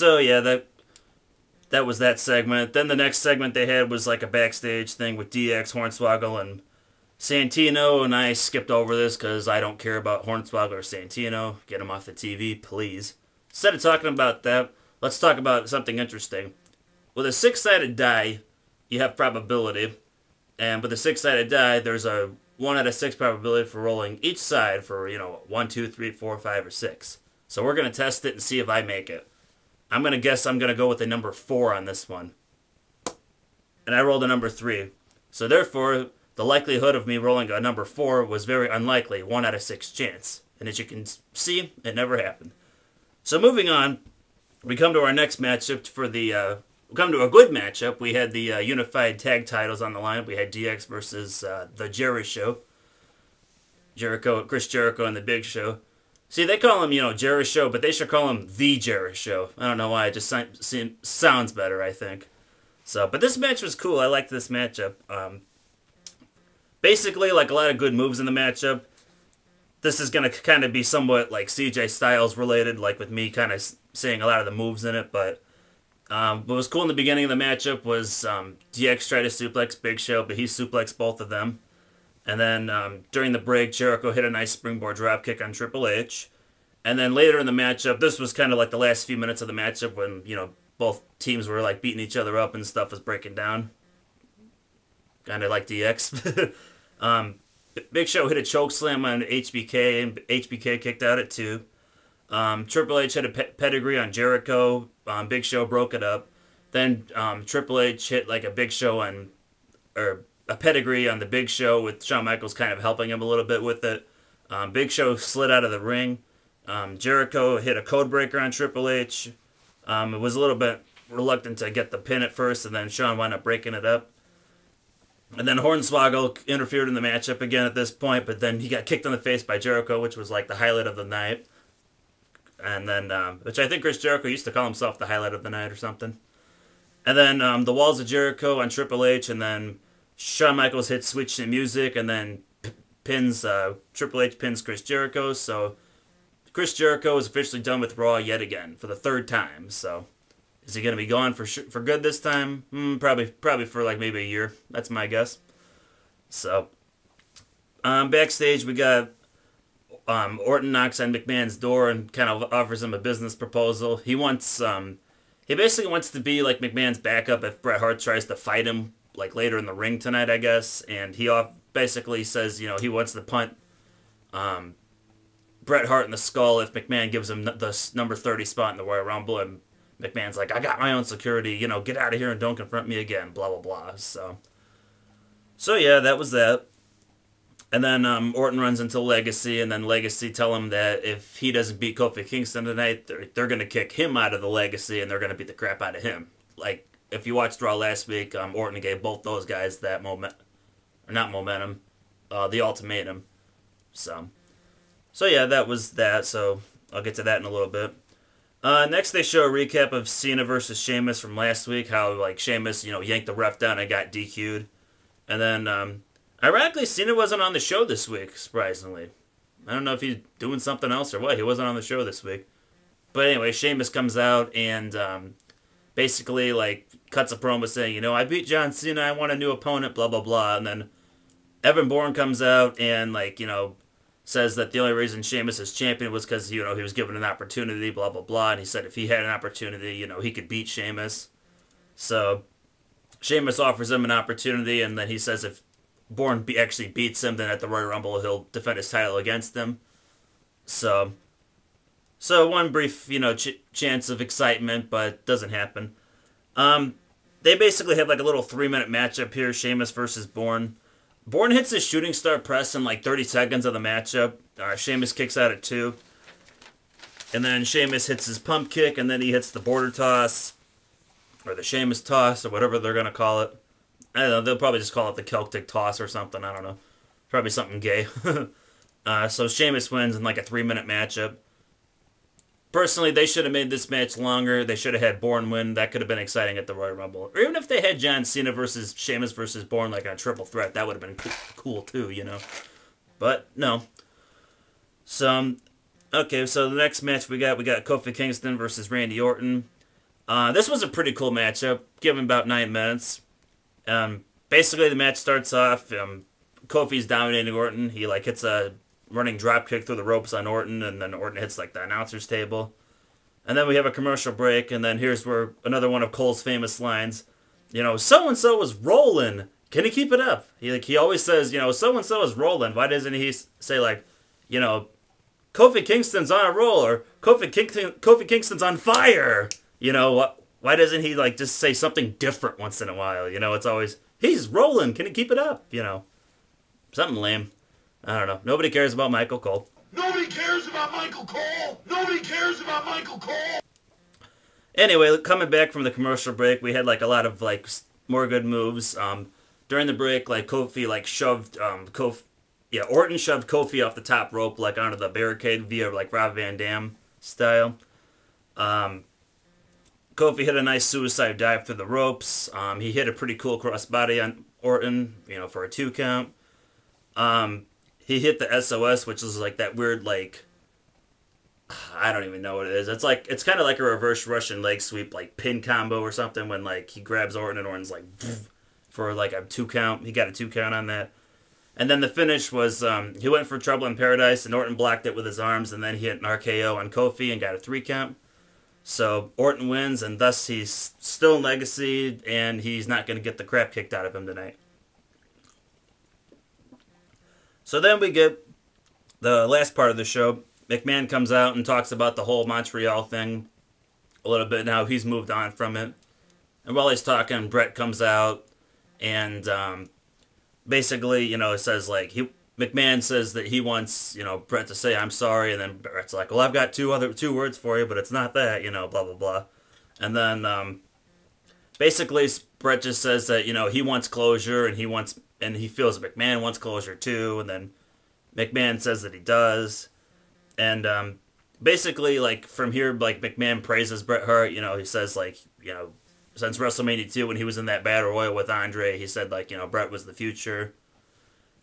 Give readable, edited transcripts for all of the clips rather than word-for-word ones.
So yeah, that was that segment. Then the next segment they had was like a backstage thing with DX, Hornswoggle, and Santino. And I skipped over this because I don't care about Hornswoggle or Santino. Get them off the TV, please. Instead of talking about that, let's talk about something interesting. With a six-sided die, you have probability, and with a six-sided die, there's a 1 out of 6 probability for rolling each side for 1, 2, 3, 4, 5, or 6. So we're gonna test it and see if I make it. I'm gonna guess I'm gonna go with the number 4 on this one, and I rolled a number 3. So therefore, the likelihood of me rolling a number 4 was very unlikely, 1 out of 6 chance. And as you can see, it never happened. So moving on, we come to our next matchup for the. We come to a good matchup. We had the unified tag titles on the line. We had DX versus the Jerry Show. Chris Jericho, and the Big Show. See, they call him, Jerry Show, but they should call him the Jerry Show. I don't know why. It just sounds better, I think. So, but this match was cool. I liked this matchup. Basically, like a lot of good moves in the matchup. This is going to kind of be somewhat like CJ Styles related, like with me kind of saying a lot of the moves in it. But what was cool in the beginning of the matchup was DX tried to suplex Big Show, but he suplexed both of them. And then during the break, Jericho hit a nice springboard dropkick on Triple H. And then later in the matchup, this was kind of like the last few minutes of the matchup when, both teams were like beating each other up and stuff was breaking down. Kind of like DX. Big Show hit a choke slam on HBK, and HBK kicked out at 2. Triple H hit a pedigree on Jericho. Big Show broke it up. Then Triple H hit like a Big Show or a pedigree on the Big Show with Shawn Michaels kind of helping him a little bit with it. Big Show slid out of the ring. Jericho hit a code breaker on Triple H. It was a little bit reluctant to get the pin at first, and then Shawn wound up breaking it up. And then Hornswoggle interfered in the matchup again at this point, but then he got kicked in the face by Jericho, which was like the highlight of the night. And then, which I think Chris Jericho used to call himself the highlight of the night or something. And then the Walls of Jericho on Triple H, and then Shawn Michaels hits Switch to Music, and then Triple H pins Chris Jericho. So Chris Jericho is officially done with Raw yet again for the 3rd time. So is he going to be gone for good this time? Probably for like maybe a year. That's my guess. So backstage we got Orton knocks on McMahon's door and kind of offers him a business proposal. He basically wants to be like McMahon's backup if Bret Hart tries to fight him like later in the ring tonight, I guess. And he basically says, he wants to punt Bret Hart in the skull if McMahon gives him the number 30 spot in the Royal Rumble. And McMahon's like, I got my own security, get out of here and don't confront me again, blah, blah, blah. So yeah, that was that. And then Orton runs into Legacy, and then Legacy tell him that if he doesn't beat Kofi Kingston tonight, they're going to kick him out of the Legacy, and they're going to beat the crap out of him. Like, if you watched Raw last week, Orton gave both those guys that the ultimatum. So yeah, that was that, so I'll get to that in a little bit. Next, they show a recap of Cena versus Sheamus from last week, how, like, Sheamus, yanked the ref down and got DQ'd. And then, ironically, Cena wasn't on the show this week, surprisingly. I don't know if he's doing something else or what. He wasn't on the show this week. But anyway, Sheamus comes out and basically, like, cuts a promo saying, I beat John Cena, I want a new opponent, blah, blah, blah. And then Evan Bourne comes out and, like, says that the only reason Sheamus is champion was because, he was given an opportunity, blah, blah, blah. And he said if he had an opportunity, he could beat Sheamus. So Sheamus offers him an opportunity, and then he says if Bourne actually beats him, then at the Royal Rumble he'll defend his title against him. So one brief, chance of excitement, but doesn't happen. They basically have like a little 3-minute matchup here, Sheamus versus Bourne. Bourne hits his shooting star press in like 30 seconds of the matchup. Sheamus kicks out at 2. And then Sheamus hits his pump kick, and then he hits the border toss, or the Sheamus toss, or whatever they're going to call it. I don't know, they'll probably just call it the Celtic toss or something, I don't know. Probably something gay. So Sheamus wins in like a 3-minute matchup. Personally, they should have made this match longer. They should have had Bourne win. That could have been exciting at the Royal Rumble. Or even if they had John Cena versus Sheamus versus Bourne like on a triple threat, that would have been cool too, But, no. So, okay, so the next match we got Kofi Kingston versus Randy Orton. This was a pretty cool matchup, given about 9 minutes. Basically, the match starts off, Kofi's dominating Orton. He, like, hits a running drop kick through the ropes on Orton, and then Orton hits, like, the announcer's table. And then we have a commercial break, and then here's where another one of Cole's famous lines. You know, so-and-so was rolling. Can he keep it up? He always says, you know, so-and-so is rolling. Why doesn't he say, like, you know, Kofi Kingston's on a roll, or Kofi Kingston's on fire? You know, why doesn't he, like, just say something different once in a while? You know, it's always, he's rolling. Can he keep it up? You know, something lame. I don't know. Nobody cares about Michael Cole. Nobody cares about Michael Cole! Nobody cares about Michael Cole! Anyway, coming back from the commercial break, we had, like, a lot of, like, more good moves. During the break, like, Kofi, like, shoved, Orton shoved Kofi off the top rope, like, onto the barricade via, like, Rob Van Dam style. Kofi hit a nice suicide dive through the ropes. He hit a pretty cool crossbody on Orton, you know, for a 2 count. He hit the SOS, which is like that weird, like, I don't even know what it is. It's kind of like a reverse Russian leg sweep, like pin combo or something, when, like, he grabs Orton and Orton's like, for like a 2 count. He got a 2 count on that. And then the finish was, he went for Trouble in Paradise, and Orton blocked it with his arms, and then he hit an RKO on Kofi and got a 3 count. So Orton wins, and thus he's still in Legacy, and he's not going to get the crap kicked out of him tonight. So then we get the last part of the show. McMahon comes out and talks about the whole Montreal thing a little bit, and how he's moved on from it. And while he's talking, Brett comes out and basically, you know, says, like, McMahon says that he wants, you know, Brett to say, I'm sorry, and then Brett's like, well, I've got two words for you, but it's not that, you know, blah, blah, blah. And then basically Brett just says that, you know, he wants closure, and he feels that McMahon wants closure too, and then McMahon says that he does. And basically, like, from here, like, McMahon praises Bret Hart. You know, he says, like, you know, since WrestleMania 2, when he was in that Battle Royal with Andre, he said, like, you know, Bret was the future.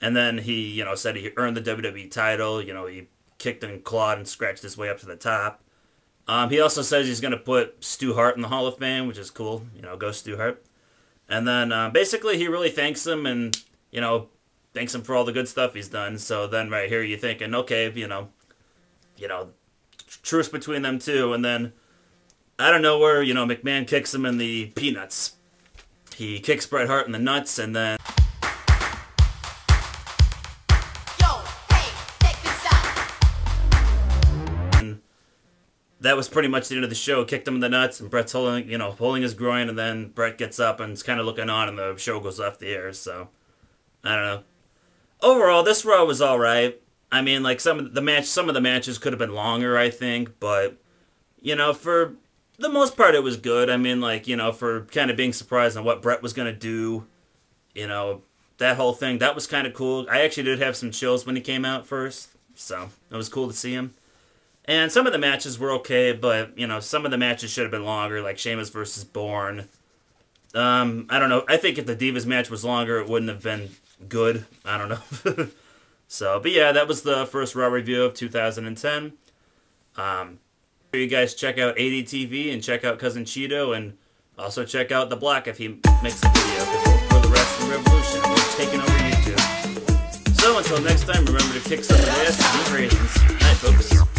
And then he, you know, said he earned the WWE title. You know, he kicked and clawed and scratched his way up to the top. He also says he's going to put Stu Hart in the Hall of Fame, which is cool. You know, go Stu Hart. And then basically he really thanks him, and, you know, thanks him for all the good stuff he's done. So then right here you're thinking, okay, you know, truce between them two. And then, I don't know where, you know, McMahon kicks him in the peanuts. He kicks Bret Hart in the nuts, and then... That was pretty much the end of the show. Kicked him in the nuts, and Bret's holding his groin, and then Bret gets up and is kind of looking on, and the show goes off the air. So, I don't know. Overall, this Raw was all right. I mean, like, some of the matches could have been longer, I think, but, you know, for the most part, it was good. I mean, like, you know, for kind of being surprised on what Bret was going to do, you know, that whole thing, that was kind of cool. I actually did have some chills when he came out first, so it was cool to see him. And some of the matches were okay, but, you know, some of the matches should have been longer, like Sheamus versus Bourne. I don't know. I think if the Divas match was longer, it wouldn't have been good. I don't know. So, but yeah, that was the first Raw review of 2010. You guys check out ADTV and check out Cousin Cheeto, and also check out The Block if he makes a video, because we're the Wrestling Revolution, and we're taking over YouTube. So until next time, remember to kick some of the ass and eat raisins. Night, folks.